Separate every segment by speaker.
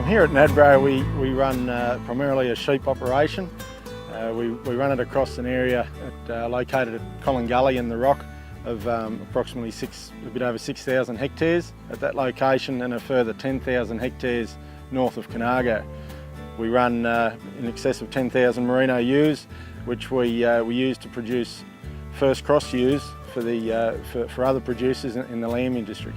Speaker 1: Here at Nadbro we run primarily a sheep operation. We run it across an area located at Colin Gully in the Rock of approximately a bit over 6,000 hectares at that location, and a further 10,000 hectares north of Conago. We run in excess of 10,000 merino ewes, which we use to produce first cross ewes for other producers in the lamb industry.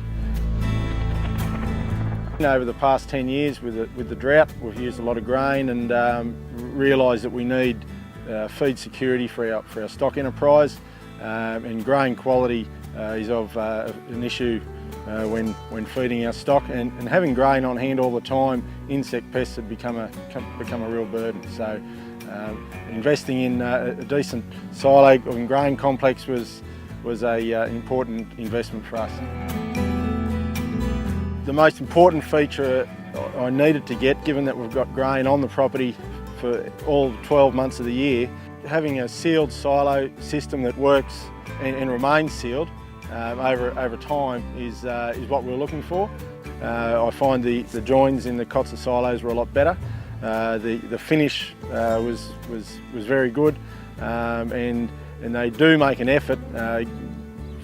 Speaker 1: Over the past 10 years with the drought, we've used a lot of grain and realised that we need feed security for our stock enterprise, and grain quality is of an issue when feeding our stock, and having grain on hand all the time, insect pests had become a real burden. So investing in a decent silo and grain complex was an important investment for us. The most important feature I needed to get, given that we've got grain on the property for all 12 months of the year, having a sealed silo system that works and remains sealed over time is what we're looking for. I find the joins in the Kotzur silos were a lot better. The finish was very good, and they do make an effort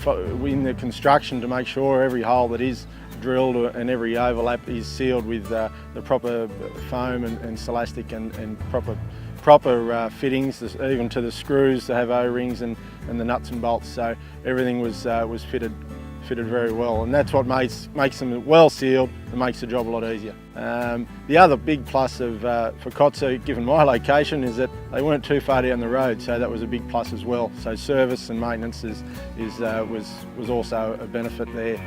Speaker 1: in the construction to make sure every hole that is drilled and every overlap is sealed with the proper foam and Celastic and proper fittings, even to the screws to have O-rings and the nuts and bolts. So everything was fitted very well, and that's what makes them well sealed and makes the job a lot easier. The other big plus for Kotzur, given my location, is that they weren't too far down the road, so that was a big plus as well. So service and maintenance was also a benefit there.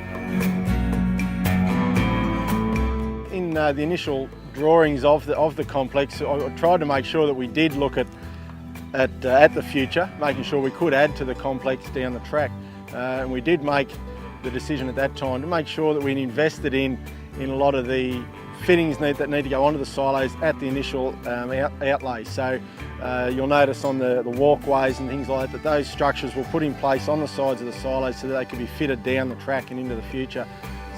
Speaker 1: In the initial drawings of the complex, I tried to make sure that we did look at the future, making sure we could add to the complex down the track, and we did make the decision at that time to make sure that we invested in a lot of the fittings that need to go onto the silos at the initial outlay. So you'll notice on the walkways and things like that those structures were put in place on the sides of the silos so that they could be fitted down the track and into the future,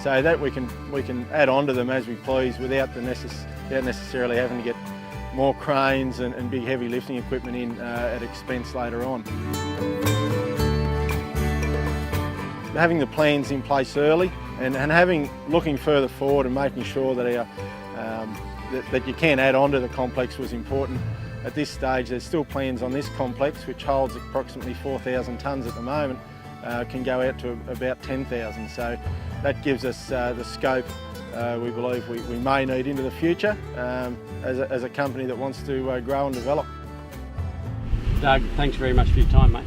Speaker 1: so that we can add on to them as we please without necessarily having to get more cranes and big heavy lifting equipment in at expense later on. Having the plans in place early and looking further forward and making sure that that you can add on to the complex was important. At this stage, there's still plans on this complex, which holds approximately 4,000 tonnes at the moment, can go out to about 10,000. So that gives us the scope we believe we may need into the future as a company that wants to grow and develop.
Speaker 2: Doug, thanks very much for your time, mate.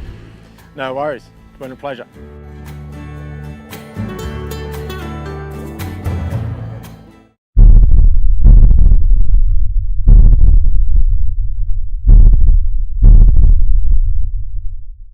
Speaker 1: No worries, it's been a pleasure.